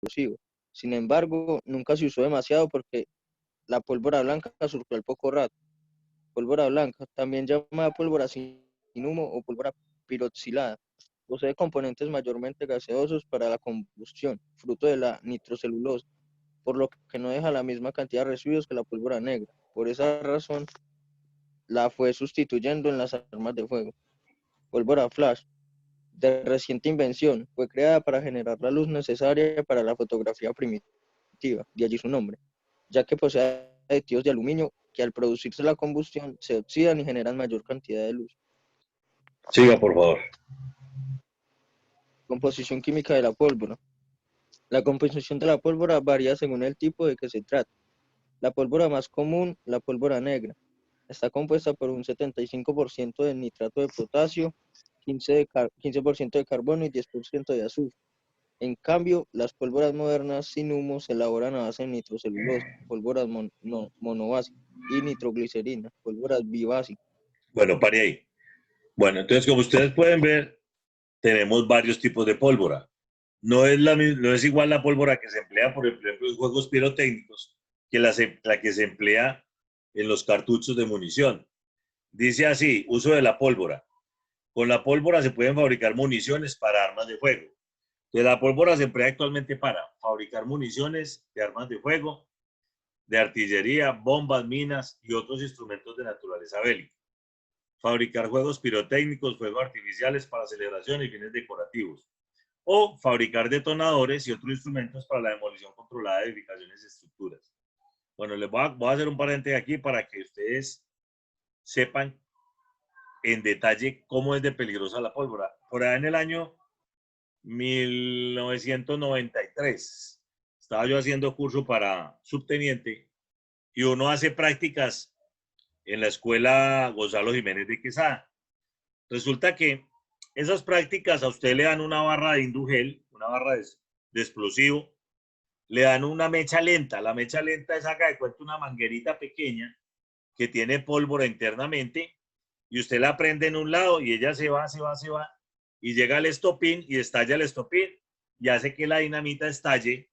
explosivo. Sin embargo, nunca se usó demasiado porque la pólvora blanca surgió al poco rato. Pólvora blanca, también llamada pólvora sin humo o pólvora piroxilada, posee componentes mayormente gaseosos para la combustión, fruto de la nitrocelulosa, por lo que no deja la misma cantidad de residuos que la pólvora negra. Por esa razón, la fue sustituyendo en las armas de fuego. Pólvora flash, de reciente invención, fue creada para generar la luz necesaria para la fotografía primitiva, de allí su nombre, ya que posee aditivos de aluminio que al producirse la combustión se oxidan y generan mayor cantidad de luz. Siga, por favor. Composición química de la pólvora. La composición de la pólvora varía según el tipo de que se trata. La pólvora más común, la pólvora negra, está compuesta por un 75% de nitrato de potasio, 15% de carbono y 10% de azufre. En cambio, las pólvoras modernas sin humo se elaboran a base de nitrocelulosa, pólvoras monobásicas y nitroglicerina, pólvoras bibásicas. Bueno, pare ahí. Bueno, entonces, como ustedes pueden ver, tenemos varios tipos de pólvora. No es igual la pólvora que se emplea, por ejemplo, en juegos pirotécnicos, que la que se emplea en los cartuchos de munición. Dice así, uso de la pólvora. Con la pólvora se pueden fabricar municiones para armas de fuego. Entonces, la pólvora se emplea actualmente para fabricar municiones de armas de fuego, de artillería, bombas, minas y otros instrumentos de naturaleza bélica. Fabricar juegos pirotécnicos, fuegos artificiales para celebración y fines decorativos. O fabricar detonadores y otros instrumentos para la demolición controlada de edificaciones y estructuras. Bueno, voy a hacer un paréntesis aquí para que ustedes sepan en detalle cómo es de peligrosa la pólvora. Por allá en el año 1993 estaba yo haciendo curso para subteniente y uno hace prácticas en la escuela Gonzalo Jiménez de Quesada. Resulta que esas prácticas a usted le dan una barra de indugel, una barra de explosivo, le dan una mecha lenta. La mecha lenta es, haga de cuenta, una manguerita pequeña que tiene pólvora internamente y usted la prende en un lado y ella se va y llega al estopín y estalla el estopín y hace que la dinamita estalle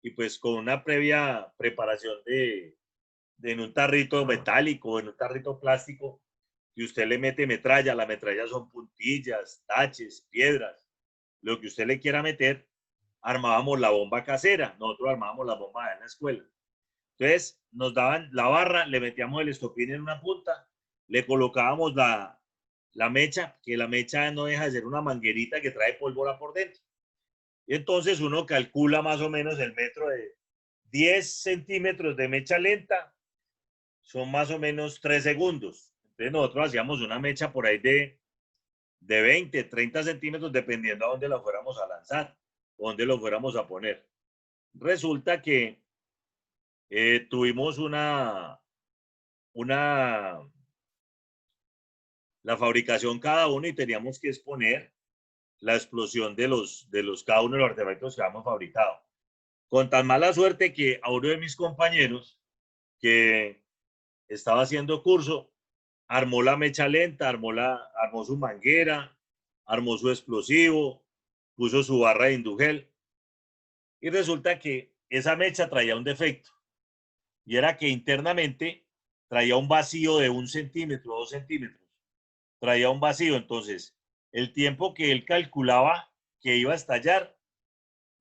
y pues con una previa preparación en un tarrito metálico, en un tarrito plástico, y usted le mete metralla, la metralla son puntillas, taches, piedras, lo que usted le quiera meter, armábamos la bomba casera, nosotros armábamos la bomba en la escuela. Entonces nos daban la barra, le metíamos el estopín en una punta, le colocábamos la mecha, que la mecha no deja de ser una manguerita que trae pólvora por dentro. Y entonces uno calcula más o menos el metro de 10 centímetros de mecha lenta, son más o menos 3 segundos. Entonces nosotros hacíamos una mecha por ahí de 20, 30 centímetros, dependiendo a dónde la fuéramos a lanzar, o dónde lo fuéramos a poner. Resulta que tuvimos la fabricación cada uno y teníamos que exponer la explosión de cada uno de los artefactos que habíamos fabricado. Con tan mala suerte que a uno de mis compañeros que estaba haciendo curso, armó la mecha lenta, armó su manguera, armó su explosivo, puso su barra de indugel y resulta que esa mecha traía un defecto y era que internamente traía un vacío de 1 centímetro, 2 centímetros, traía un vacío. Entonces el tiempo que él calculaba que iba a estallar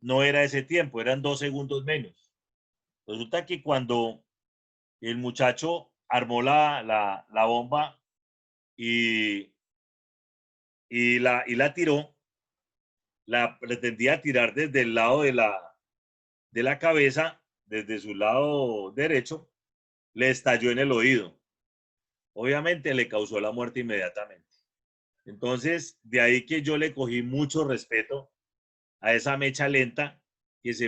no era ese tiempo, eran 2 segundos menos. Resulta que cuando el muchacho armó la bomba y la tiró, la pretendía tirar desde el lado de la cabeza, desde su lado derecho, le estalló en el oído. Obviamente le causó la muerte inmediatamente. Entonces, de ahí que yo le cogí mucho respeto a esa mecha lenta que es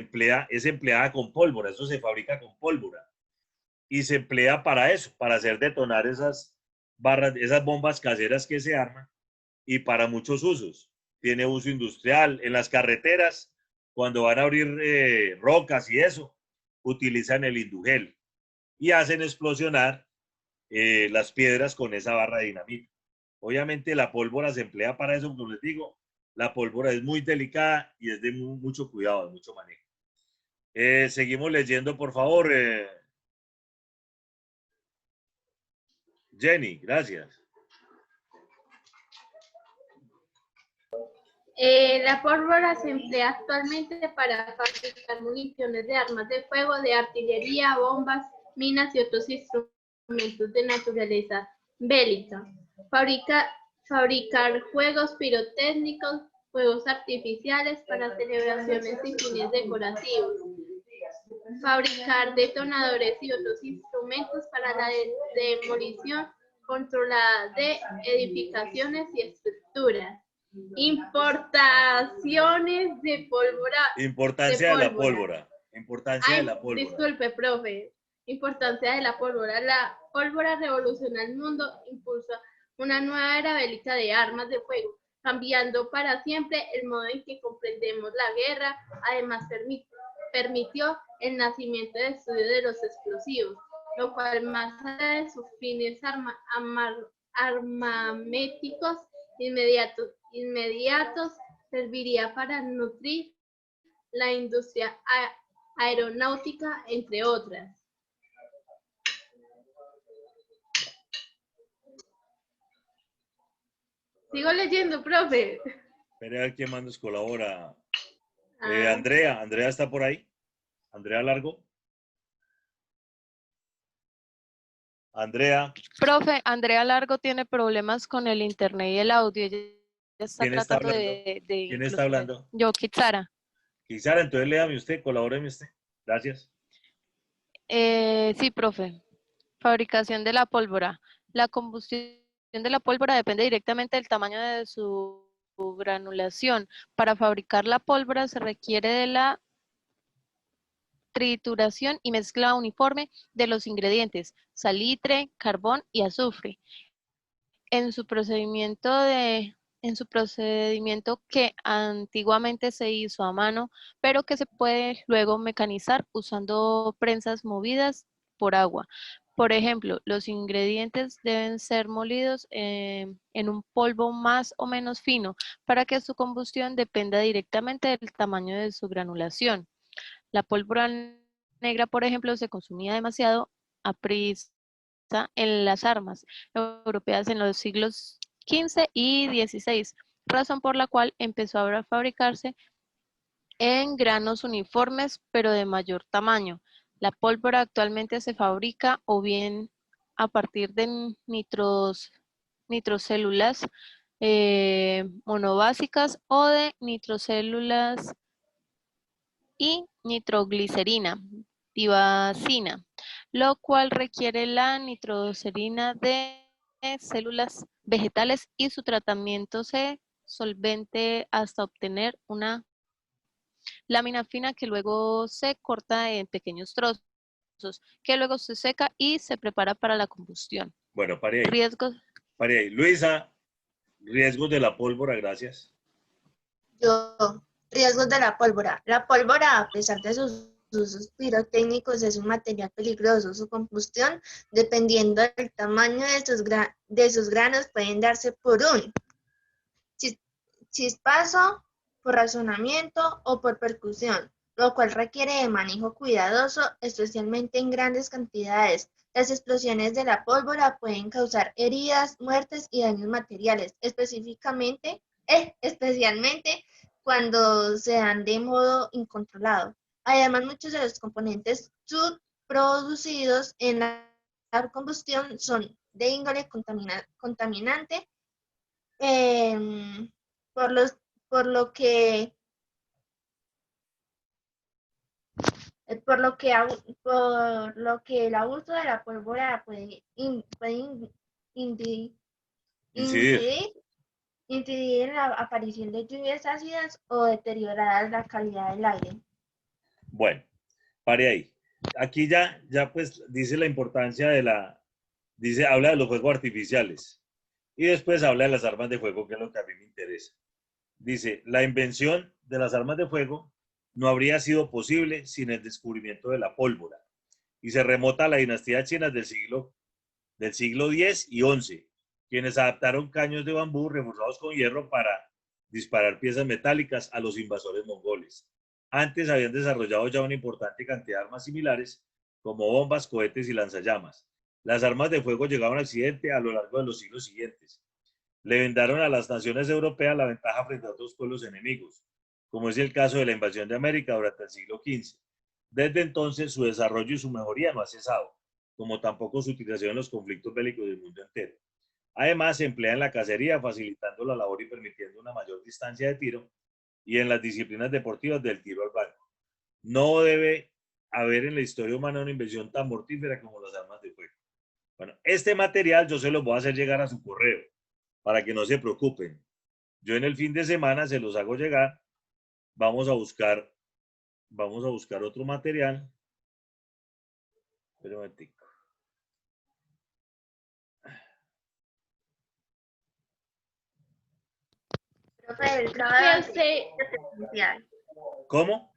empleada con pólvora, eso se fabrica con pólvora y se emplea para eso, para hacer detonar esas barras, esas bombas caseras que se arman y para muchos usos. Tiene uso industrial en las carreteras, cuando van a abrir rocas y eso, utilizan el indugel y hacen explosionar las piedras con esa barra de dinamita. Obviamente la pólvora se emplea para eso, como les digo, la pólvora es muy delicada y es de mucho cuidado, de mucho manejo. Seguimos leyendo, por favor. Jenny, gracias. La pólvora se emplea actualmente para fabricar municiones de armas de fuego, de artillería, bombas, minas y otros instrumentos de naturaleza bélica. Fabricar juegos pirotécnicos, fuegos artificiales para celebraciones y fines decorativos. Fabricar detonadores y otros instrumentos para la demolición controlada de edificaciones y estructuras. Importaciones de pólvora. Importancia de la pólvora. Importancia de la pólvora. Disculpe, profe. Importancia de la pólvora. La pólvora revoluciona el mundo, impulsa una nueva era bélica de armas de fuego, cambiando para siempre el modo en que comprendemos la guerra. Además, permitió el nacimiento de estudios de los explosivos, lo cual más allá de sus fines armaméticos inmediatos serviría para nutrir la industria aeronáutica, entre otras. Sigo leyendo, profe. Espera a ver quién más nos colabora. Andrea está por ahí. Andrea Largo. Andrea. Profe, Andrea Largo tiene problemas con el internet y el audio. Ella está tratando de ¿Quién está hablando? Yo, Kitsara. Kitsara, entonces léame usted, colabóreme usted. Gracias. Sí, profe. Fabricación de la pólvora. La combustión de la pólvora depende directamente del tamaño de su granulación. Para fabricar la pólvora se requiere de la trituración y mezcla uniforme de los ingredientes, salitre, carbón y azufre. En su procedimiento que antiguamente se hizo a mano, pero que se puede luego mecanizar usando prensas movidas por agua. Por ejemplo, los ingredientes deben ser molidos en un polvo más o menos fino para que su combustión dependa directamente del tamaño de su granulación. La pólvora negra, por ejemplo, se consumía demasiado a prisa en las armas europeas en los siglos XV y XVI, razón por la cual empezó a fabricarse en granos uniformes, pero de mayor tamaño. La pólvora actualmente se fabrica o bien a partir de nitrocélulas monobásicas o de nitrocélulas y nitroglicerina, tibacina, lo cual requiere la nitroglicerina de células vegetales y su tratamiento se solvente hasta obtener una lámina fina que luego se corta en pequeños trozos, que luego se seca y se prepara para la combustión. Bueno, pare ahí. Riesgos. Pare ahí. Luisa, riesgos de la pólvora, gracias. Riesgos de la pólvora. La pólvora, a pesar de sus usos pirotécnicos, es un material peligroso. Su combustión, dependiendo del tamaño de sus granos, pueden darse por un chispazo, por razonamiento o por percusión, lo cual requiere de manejo cuidadoso, especialmente en grandes cantidades. Las explosiones de la pólvora pueden causar heridas, muertes y daños materiales, especialmente cuando se dan de modo incontrolado. Además, muchos de los componentes subproducidos en la combustión son de índole contaminante, por lo que el abuso de la pólvora puede incidir en la aparición de lluvias ácidas o deteriorar la calidad del aire. Bueno, pare ahí. Aquí ya pues dice la importancia habla de los fuegos artificiales y después habla de las armas de fuego, que es lo que a mí me interesa. Dice, la invención de las armas de fuego no habría sido posible sin el descubrimiento de la pólvora y se remota a la dinastía china del siglo X y XI, quienes adaptaron caños de bambú reforzados con hierro para disparar piezas metálicas a los invasores mongoles. Antes habían desarrollado ya una importante cantidad de armas similares, como bombas, cohetes y lanzallamas. Las armas de fuego llegaron a Occidente a lo largo de los siglos siguientes. Le vendaron a las naciones europeas la ventaja frente a otros pueblos enemigos, como es el caso de la invasión de América durante el siglo XV. Desde entonces, su desarrollo y su mejoría no ha cesado, como tampoco su utilización en los conflictos bélicos del mundo entero. Además, se emplea en la cacería, facilitando la labor y permitiendo una mayor distancia de tiro, y en las disciplinas deportivas del tiro al blanco. No debe haber en la historia humana una invención tan mortífera como las armas de fuego. Bueno, este material yo se los voy a hacer llegar a su correo, para que no se preocupen. Yo en el fin de semana se los hago llegar. Vamos a buscar otro material. Espera un momentico. Profe, el sábado usted- sí hay clase presencial. ¿Cómo?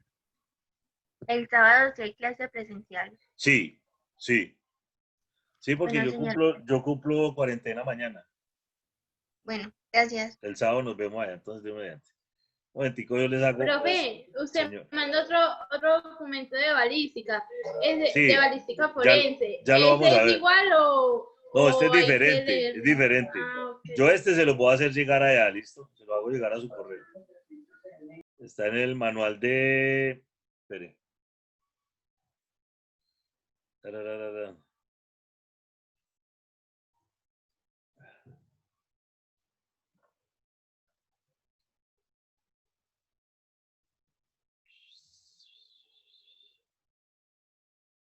El sábado sí hay clase presencial. Sí, sí. Sí, porque Bueno, señor. yo cumplo cuarentena mañana. Bueno, gracias. El sábado nos vemos allá, entonces de mediante. Un momentico, yo les hago. Profe, usted señor. mandó otro documento de balística, Sí, de balística forense. ya lo vamos a ¿Es ver. igual No, este es hay que diferente, leerlo? es diferente. Ah, ok. Yo este se lo puedo hacer llegar allá, ¿listo? Se lo hago llegar a su correo. Está en el manual de... Espere. Tararara.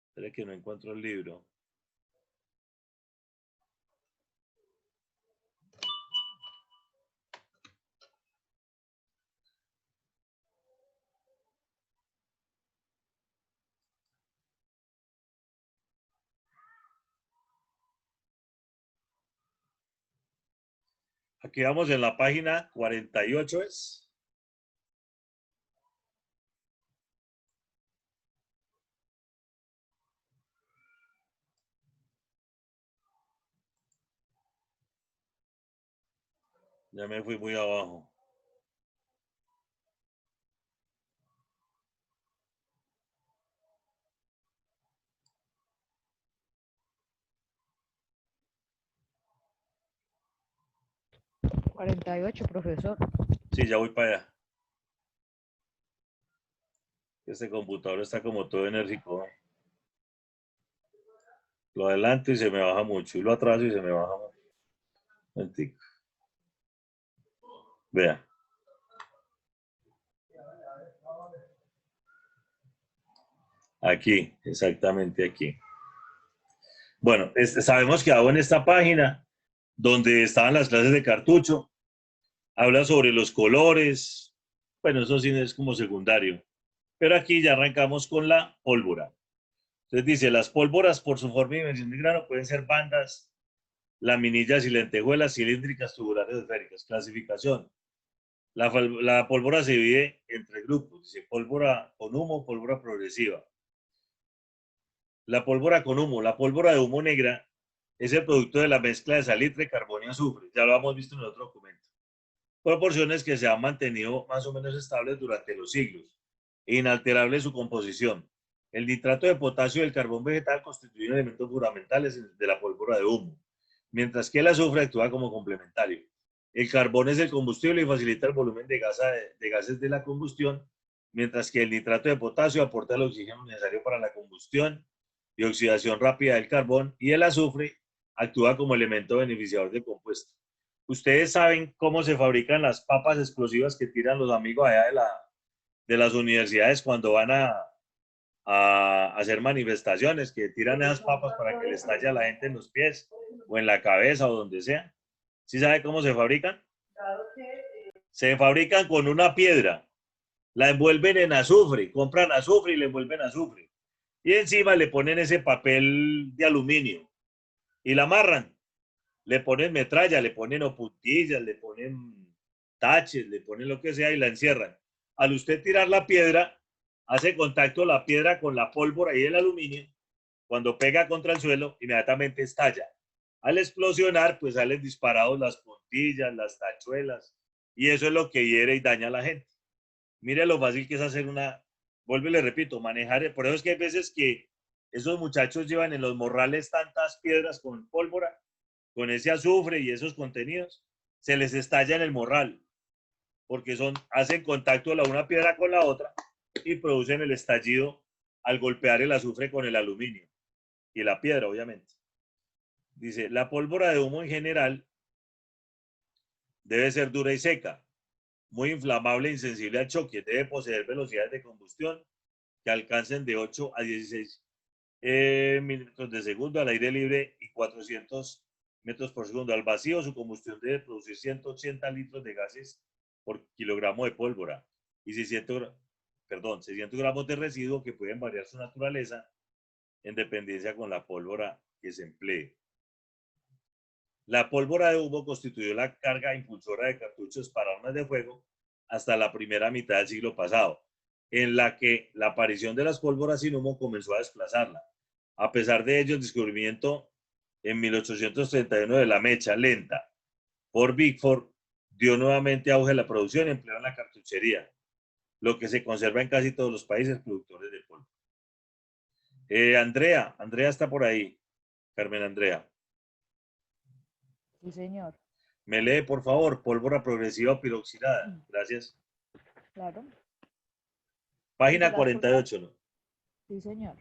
Espere que no encuentro el libro. Aquí vamos en la página 48, ¿es? Ya me fui muy abajo. ¿48, profesor? Sí, ya voy para allá. Este computador está como todo enérgico, ¿no? Lo adelanto y se me baja mucho. Y lo atraso y se me baja mucho. Momentico. Vea. Aquí, exactamente aquí. Bueno, sabemos que hago en esta página, donde estaban las clases de cartucho, habla sobre los colores. Bueno, eso sí es como secundario. Pero aquí ya arrancamos con la pólvora. Entonces dice, las pólvoras por su forma y dimensión de grano pueden ser bandas, laminillas y lentejuelas cilíndricas, tubulares, esféricas. Clasificación. La pólvora se divide entre grupos. Dice pólvora con humo, pólvora progresiva. La pólvora con humo, la pólvora de humo negra es el producto de la mezcla de salitre, carbón y azufre. Ya lo hemos visto en el otro documento. Proporciones que se han mantenido más o menos estables durante los siglos. Inalterable su composición. El nitrato de potasio y el carbón vegetal constituyen elementos fundamentales de la pólvora de humo, mientras que el azufre actúa como complementario. El carbón es el combustible y facilita el volumen de gases de la combustión, mientras que el nitrato de potasio aporta el oxígeno necesario para la combustión y oxidación rápida del carbón, y el azufre actúa como elemento beneficiador del compuesto. Ustedes saben cómo se fabrican las papas explosivas que tiran los amigos allá de las universidades cuando van a hacer manifestaciones, que tiran esas papas para que les estalle a la gente en los pies o en la cabeza o donde sea. ¿Sí sabe cómo se fabrican? Se fabrican con una piedra, la envuelven en azufre, compran azufre y le envuelven azufre. Y encima le ponen ese papel de aluminio y la amarran. Le ponen metralla, le ponen o puntillas, le ponen taches, le ponen lo que sea y la encierran. Al usted tirar la piedra, hace contacto la piedra con la pólvora y el aluminio. Cuando pega contra el suelo, inmediatamente estalla. Al explosionar, pues salen disparados las puntillas, las tachuelas, y eso es lo que hiere y daña a la gente. Mire lo fácil que es hacer una vuelvo y le repito, manejar, por eso es que hay veces que esos muchachos llevan en los morrales tantas piedras con pólvora, con ese azufre y esos contenidos, se les estalla en el morral, porque hacen contacto la una piedra con la otra y producen el estallido al golpear el azufre con el aluminio y la piedra, obviamente. Dice, la pólvora de humo en general debe ser dura y seca, muy inflamable e insensible al choque, debe poseer velocidades de combustión que alcancen de 8 a 16 minutos de segundo al aire libre y 400 metros por segundo. Al vacío, su combustión debe producir 180 litros de gases por kilogramo de pólvora y 600 gramos de residuo que pueden variar su naturaleza en dependencia con la pólvora que se emplee. La pólvora de humo constituyó la carga impulsora de cartuchos para armas de fuego hasta la primera mitad del siglo pasado, en la que la aparición de las pólvoras sin humo comenzó a desplazarla. A pesar de ello, el descubrimiento en 1831 de la mecha lenta por Bickford dio nuevamente auge a la producción y empleo en la cartuchería, lo que se conserva en casi todos los países productores de pólvora. Andrea está por ahí. Carmen Andrea. Sí, señor. Me lee, por favor, pólvora progresiva o piroxilada. Gracias. Claro. Página 48, ¿no? Sí, señor.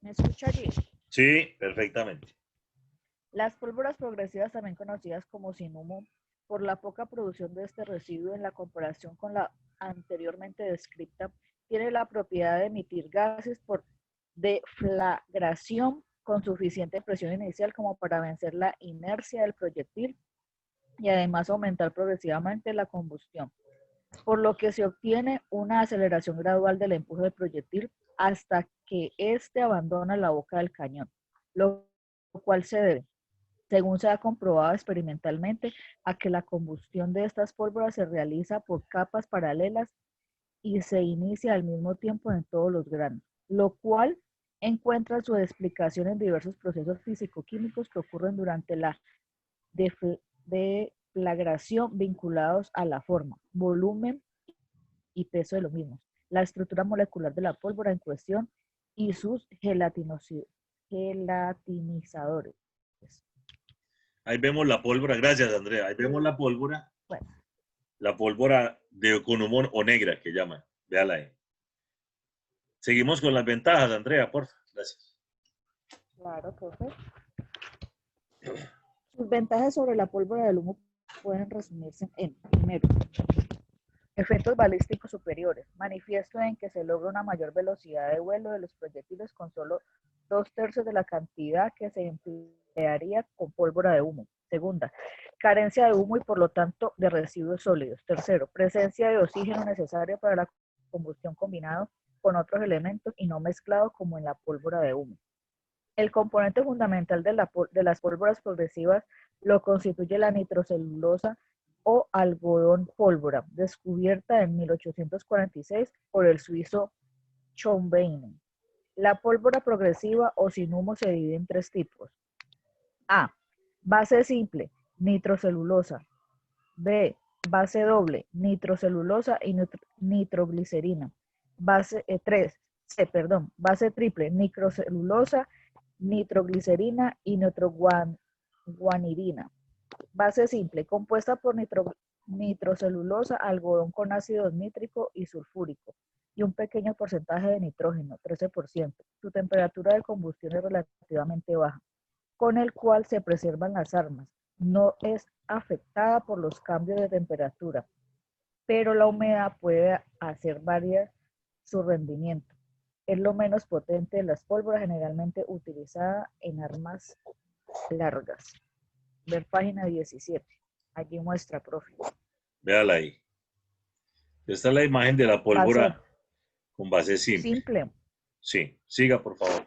¿Me escucha allí? Sí, perfectamente. Las pólvoras progresivas, también conocidas como sin humo, por la poca producción de este residuo en la comparación con la anteriormente descrita, tiene la propiedad de emitir gases por deflagración con suficiente presión inicial como para vencer la inercia del proyectil y además aumentar progresivamente la combustión, por lo que se obtiene una aceleración gradual del empuje del proyectil hasta que éste abandona la boca del cañón, lo cual se debe, según se ha comprobado experimentalmente, a que la combustión de estas pólvoras se realiza por capas paralelas y se inicia al mismo tiempo en todos los granos, lo cual encuentra su explicación en diversos procesos físico-químicos que ocurren durante la deflagración vinculados a la forma, volumen y peso de los mismos, la estructura molecular de la pólvora en cuestión y sus gelatinizadores. Ahí vemos la pólvora, gracias Andrea, ahí vemos la pólvora, bueno, la pólvora con humo o negra que llaman, véala ahí. Seguimos con las ventajas, Andrea, por favor, gracias. Claro, profe. Sus ventajas sobre la pólvora del humo pueden resumirse en, primero, efectos balísticos superiores, manifiesto en que se logra una mayor velocidad de vuelo de los proyectiles con solo 2/3 de la cantidad que se emplearía con pólvora de humo. Segunda, carencia de humo y por lo tanto de residuos sólidos. Tercero, presencia de oxígeno necesario para la combustión combinado con otros elementos y no mezclado como en la pólvora de humo. El componente fundamental de las pólvoras progresivas lo constituye la nitrocelulosa o algodón pólvora, descubierta en 1846 por el suizo Schonbein. La pólvora progresiva o sin humo se divide en 3 tipos. A. Base simple, nitrocelulosa. B. Base doble, nitrocelulosa y nitroglicerina. Base triple, nitrocelulosa, nitroglicerina y nitroguanidina. Base simple, compuesta por nitrocelulosa, algodón con ácido nítrico y sulfúrico, y un pequeño porcentaje de nitrógeno, 13%. Su temperatura de combustión es relativamente baja, con el cual se preservan las armas. No es afectada por los cambios de temperatura, pero la humedad puede hacer variar su rendimiento. Es lo menos potente de las pólvoras, generalmente utilizada en armas largas. Ver página 17. Allí muestra, profe. Véala ahí. Esta es la imagen de la pólvora con base simple. Simple. Sí, siga por favor.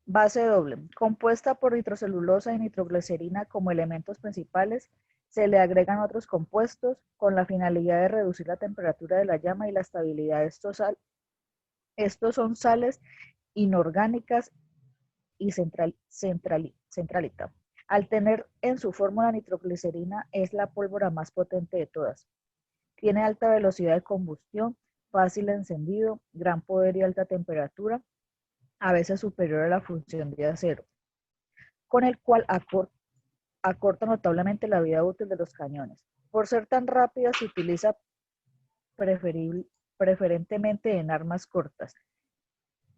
Base doble. Compuesta por nitrocelulosa y nitroglicerina como elementos principales, se le agregan otros compuestos con la finalidad de reducir la temperatura de la llama y la estabilidad de estos son sales inorgánicas y centralita. Al tener en su fórmula nitroglicerina, es la pólvora más potente de todas. Tiene alta velocidad de combustión, fácil encendido, gran poder y alta temperatura, a veces superior a la función de acero, con el cual acorta notablemente la vida útil de los cañones. Por ser tan rápida, se utiliza preferentemente en armas cortas.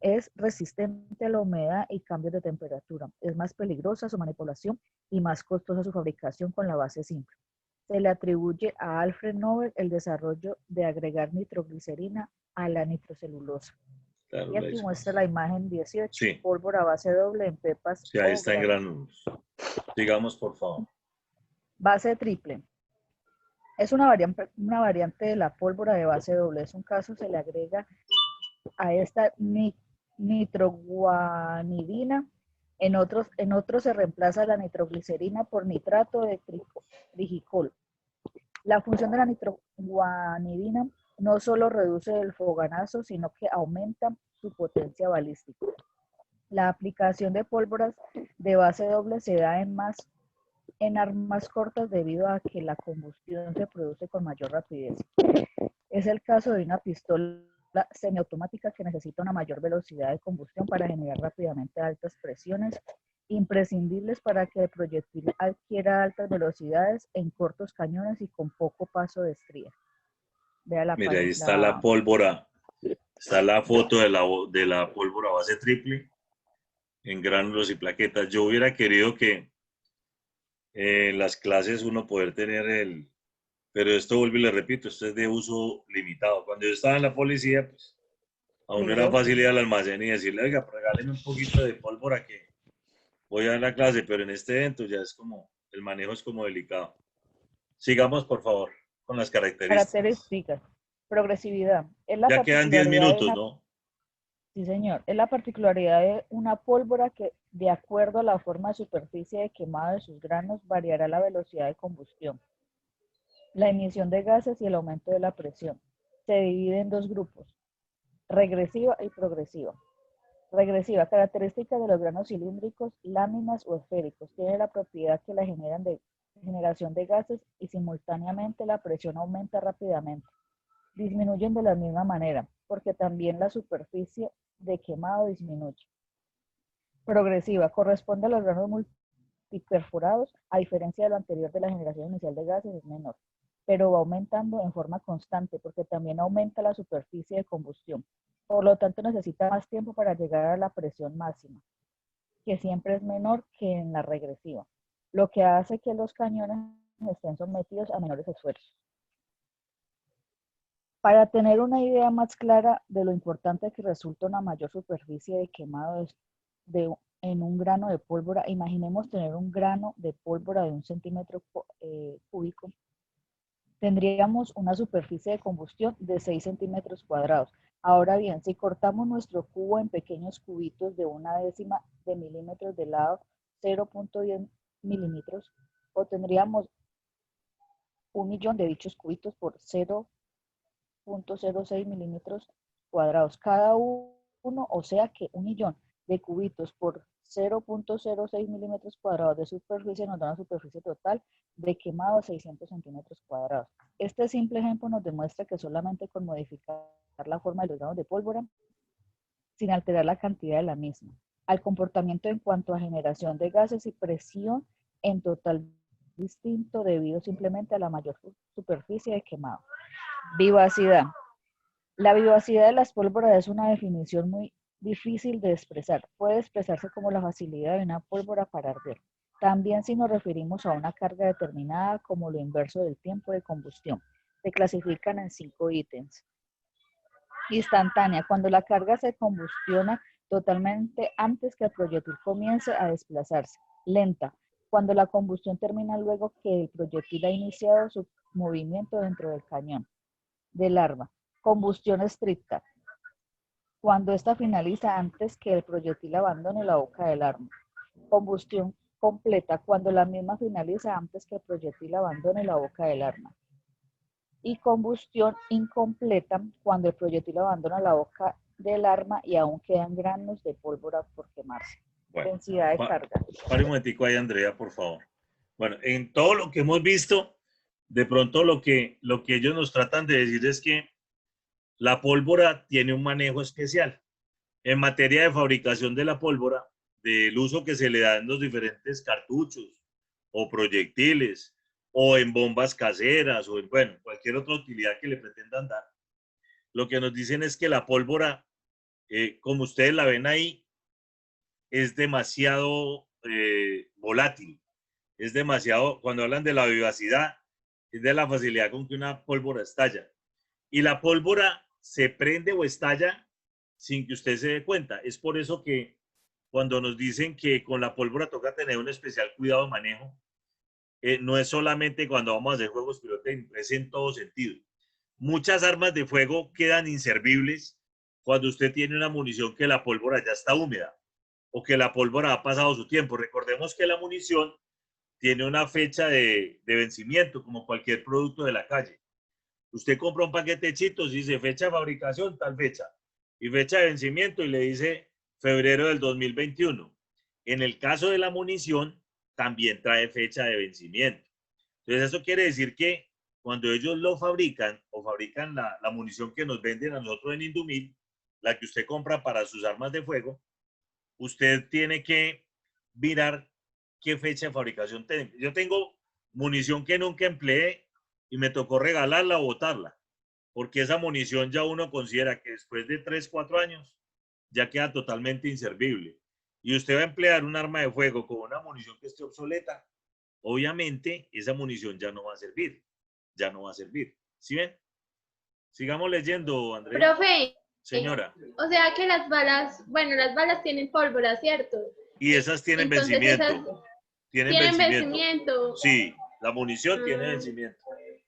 Es resistente a la humedad y cambios de temperatura. Es más peligrosa su manipulación y más costosa su fabricación con la base simple. Se le atribuye a Alfred Nobel el desarrollo de agregar nitroglicerina a la nitrocelulosa. Claro, Y aquí muestra la imagen 18, sí. Pólvora base doble en pepas. Sí, ahí está en granulos. Sigamos, por favor. Base triple. Es una variante de la pólvora de base doble. En un caso se le agrega a esta nitroguanidina. En otros se reemplaza la nitroglicerina por nitrato de trigicol. La función de la nitroguanidina no solo reduce el foganazo, sino que aumenta su potencia balística. La aplicación de pólvoras de base doble se da en armas cortas debido a que la combustión se produce con mayor rapidez. Es el caso de una pistola semiautomática que necesita una mayor velocidad de combustión para generar rápidamente altas presiones, imprescindibles para que el proyectil adquiera altas velocidades en cortos cañones y con poco paso de estría. Vea Mira, ahí está la pólvora. Está la foto de la pólvora base triple en gránulos y plaquetas. Yo hubiera querido que en las clases uno poder tener pero esto vuelvo y le repito, esto es de uso limitado. Cuando yo estaba en la policía, pues a uno era fácil ir al almacén y decirle, oiga, regáleme un poquito de pólvora que voy a dar la clase, pero en este evento ya es como, el manejo es como delicado. Sigamos, por favor, con las características. Progresividad. Ya quedan 10 minutos, ¿no? Sí, señor. Es la particularidad de una pólvora que, de acuerdo a la forma de superficie de quemado de sus granos, variará la velocidad de combustión, la emisión de gases y el aumento de la presión. Se divide en dos grupos, regresiva y progresiva. Regresiva, característica de los granos cilíndricos, láminas o esféricos. Tiene la propiedad que la generación de gases y simultáneamente la presión aumenta rápidamente. Disminuyen de la misma manera, porque también la superficie de quemado disminuye. Progresiva, corresponde a los granos multiperforados, a diferencia de lo anterior de la generación inicial de gases, es menor, pero va aumentando en forma constante, porque también aumenta la superficie de combustión. Por lo tanto, necesita más tiempo para llegar a la presión máxima, que siempre es menor que en la regresiva, lo que hace que los cañones estén sometidos a menores esfuerzos. Para tener una idea más clara de lo importante que resulta una mayor superficie de quemado en un grano de pólvora, imaginemos tener un grano de pólvora de 1 centímetro cúbico. Tendríamos una superficie de combustión de 6 centímetros cuadrados. Ahora bien, si cortamos nuestro cubo en pequeños cubitos de 1/10 de milímetros de lado, 0.10 milímetros, obtendríamos 1.000.000 de dichos cubitos por 0.06 milímetros cuadrados cada uno, o sea que 1.000.000 de cubitos por 0.06 milímetros cuadrados de superficie nos da una superficie total de quemado a 600 centímetros cuadrados. Este simple ejemplo nos demuestra que solamente con modificar la forma de los granos de pólvora, sin alterar la cantidad de la misma, al comportamiento en cuanto a generación de gases y presión en total distinto debido simplemente a la mayor superficie de quemado. Vivacidad. La vivacidad de las pólvoras es una definición muy difícil de expresar. Puede expresarse como la facilidad de una pólvora para arder. También si nos referimos a una carga determinada como lo inverso del tiempo de combustión. Se clasifican en 5 ítems. Instantánea, cuando la carga se combustiona totalmente antes que el proyectil comience a desplazarse. Lenta, cuando la combustión termina luego que el proyectil ha iniciado su movimiento dentro del cañón del arma. Combustión estricta, cuando esta finaliza antes que el proyectil abandone la boca del arma. Combustión completa, cuando la misma finaliza antes que el proyectil abandone la boca del arma. Y combustión incompleta, cuando el proyectil abandona la boca del arma y aún quedan granos de pólvora por quemarse. Bueno, densidad de carga. Pare un momentico ahí, Andrea, por favor. Bueno, en todo lo que hemos visto, de pronto lo que ellos nos tratan de decir es que La pólvora tiene un manejo especial. En materia de fabricación de la pólvora, del uso que se le da en los diferentes cartuchos o proyectiles o en bombas caseras o en, bueno, cualquier otra utilidad que le pretendan dar, lo que nos dicen es que la pólvora, como ustedes la ven ahí, es demasiado volátil, es demasiado, cuando hablan de la vivacidad, es de la facilidad con que una pólvora estalla. Y la pólvora se prende o estalla sin que usted se dé cuenta. Es por eso que cuando nos dicen que con la pólvora toca tener un especial cuidado de manejo, no es solamente cuando vamos a hacer juegos pirotécnicos, es en todo sentido. Muchas armas de fuego quedan inservibles cuando usted tiene una munición que la pólvora ya está húmeda o que la pólvora ha pasado su tiempo. Recordemos que la munición tiene una fecha de vencimiento, como cualquier producto de la calle. Usted compra un paquete de Cheetos y dice fecha de fabricación, tal fecha, y fecha de vencimiento, y le dice febrero del 2021. En el caso de la munición, también trae fecha de vencimiento. Entonces, eso quiere decir que cuando ellos lo fabrican, o fabrican la munición que nos venden a nosotros en Indumil, la que usted compra para sus armas de fuego, usted tiene que mirar qué fecha de fabricación tiene. Yo tengo munición que nunca empleé y me tocó regalarla o botarla, porque esa munición ya uno considera que después de 3, 4 años ya queda totalmente inservible. Y usted va a emplear un arma de fuego con una munición que esté obsoleta, obviamente esa munición ya no va a servir, ya no va a servir. ¿Sí ven? Sigamos leyendo, Andrés. Profe, Señora. o sea que las balas, bueno, las balas tienen pólvora, ¿cierto? Y esas tienen Entonces vencimiento. esas Tienen vencimiento. Sí, la munición tiene vencimiento.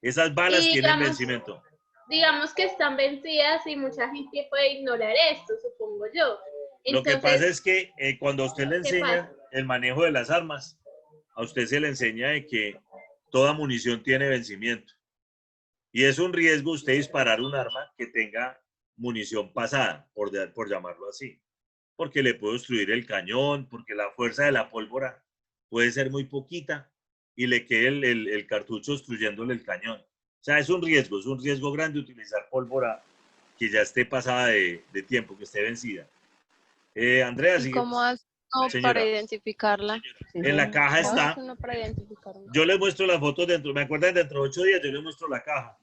Esas balas Y tienen vencimiento. digamos que están vencidas y mucha gente puede ignorar esto, supongo yo. Lo que Entonces, pasa es que cuando a usted le ¿qué enseña pasa? el manejo de las armas, a usted se le enseña de que toda munición tiene vencimiento. Y es un riesgo usted disparar un arma que tenga munición pasada, por llamarlo así. Porque le puede obstruir el cañón, porque la fuerza de la pólvora puede ser muy poquita y le quede el cartucho obstruyéndole el cañón. O sea, es un riesgo grande utilizar pólvora que ya esté pasada de tiempo, que esté vencida. Andrea, ¿Y sigue. cómo hace uno para Señora, identificarla? en la caja ¿Cómo está. hace uno para identificarla? Yo les muestro las fotos dentro, me acuerdan, dentro de 8 días yo les muestro la caja.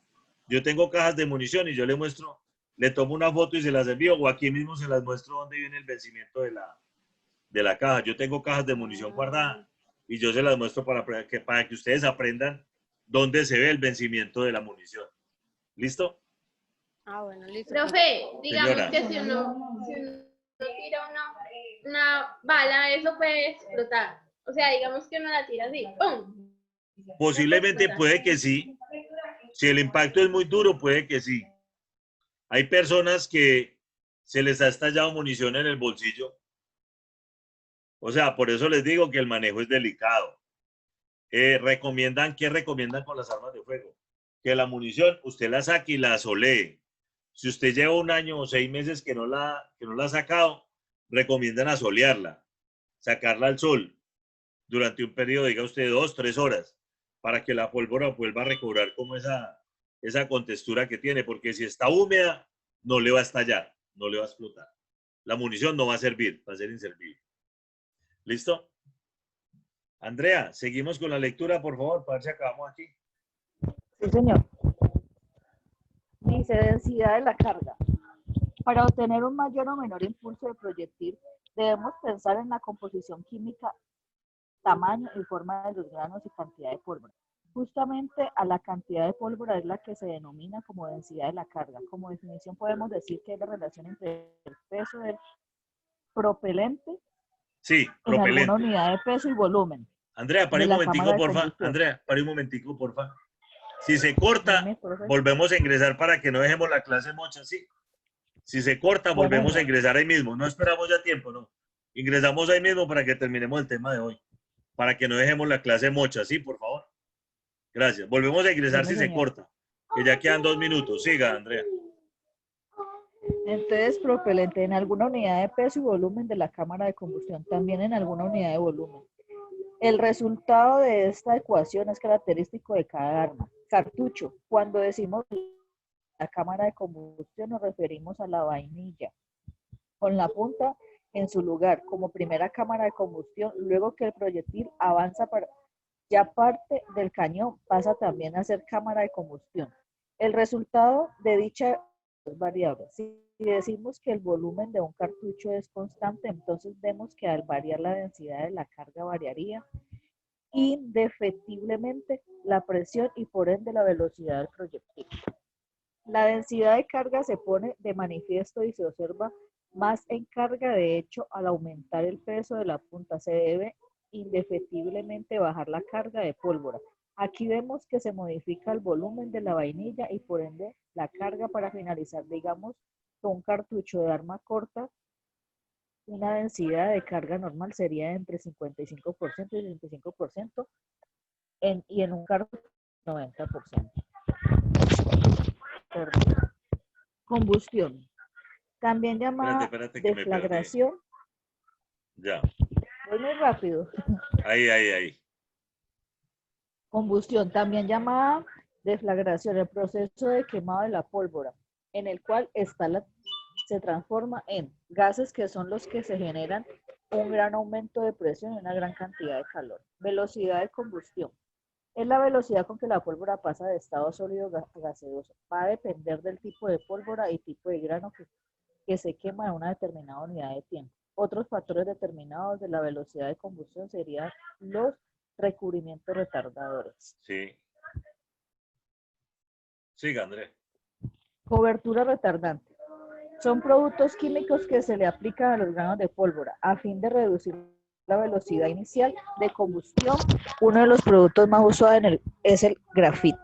Yo tengo cajas de munición y yo le muestro, le tomo una foto y se las envío, o aquí mismo se las muestro dónde viene el vencimiento de la caja. Yo tengo cajas de munición guardada y yo se las muestro para que ustedes aprendan dónde se ve el vencimiento de la munición. ¿Listo? Ah, bueno, listo. Profe, digamos Señora. que si uno tira una bala, eso puede explotar. O sea, digamos que uno la tira así, ¡pum! Posiblemente puede que sí. Si el impacto es muy duro, puede que sí. Hay personas que se les ha estallado munición en el bolsillo. O sea, por eso les digo que el manejo es delicado. ¿Qué recomiendan con las armas de fuego? Que la munición usted la saque y la solee. Si usted lleva 1 año o 6 meses que no la ha sacado, recomiendan asolearla, sacarla al sol durante un periodo, diga usted, 2, 3 horas, para que la pólvora vuelva a recobrar como esa contextura que tiene, porque si está húmeda, no le va a estallar, no le va a explotar. La munición no va a servir, va a ser inservible. ¿Listo? Andrea, seguimos con la lectura, por favor, para ver si acabamos aquí. Sí, señor. Dice densidad de la carga. Para obtener un mayor o menor impulso de proyectil, debemos pensar en la composición química, tamaño y forma de los granos y cantidad de pólvora. Justamente a la cantidad de pólvora es la que se denomina como densidad de la carga. Como definición podemos decir que es la relación entre el peso del propelente Sí, en alguna propelente. unidad de peso y volumen. Andrea, para un momentico, porfa. Andrea, para un momentico, porfa. Si se corta, volvemos a ingresar para que no dejemos la clase mocha, ¿sí? Si se corta, volvemos a ingresar ahí mismo. No esperamos ya tiempo, ¿no? Ingresamos ahí mismo para que terminemos el tema de hoy. Para que no dejemos la clase mocha, ¿sí? Por favor. Gracias. Volvemos a ingresar si se corta. Que ya quedan 2 minutos. Siga, Andrea. Entonces, propelente en alguna unidad de peso y volumen de la cámara de combustión, también en alguna unidad de volumen. El resultado de esta ecuación es característico de cada arma. Cartucho, cuando decimos la cámara de combustión nos referimos a la vainilla, con la punta en su lugar como primera cámara de combustión. Luego que el proyectil avanza ya parte del cañón pasa también a ser cámara de combustión. El resultado de dicha es variable. Si decimos que el volumen de un cartucho es constante, entonces vemos que al variar la densidad de la carga variaría indefectiblemente la presión y por ende la velocidad del proyectil. La densidad de carga se pone de manifiesto y se observa más en carga. De hecho, al aumentar el peso de la punta se debe indefectiblemente bajar la carga de pólvora. Aquí vemos que se modifica el volumen de la vainilla y por ende la carga. Para finalizar, digamos que un cartucho de arma corta, una densidad de carga normal sería entre 55% y 65%, y en un cartucho 90%. Perdón. Combustión, también llamada Espérate que me perdí. deflagración. Ya. Voy muy rápido. Ahí. Combustión, también llamada deflagración, el proceso de quemado de la pólvora, en el cual se transforma en gases que son los que se generan un gran aumento de presión y una gran cantidad de calor. Velocidad de combustión. Es la velocidad con que la pólvora pasa de estado sólido a gaseoso. Va a depender del tipo de pólvora y tipo de grano que se quema en una determinada unidad de tiempo. Otros factores determinados de la velocidad de combustión serían los recubrimientos retardadores. Sí. Siga, Andrés. Cobertura retardante. Son productos químicos que se le aplican a los granos de pólvora a fin de reducir la velocidad inicial de combustión. Uno de los productos más usados es el grafito.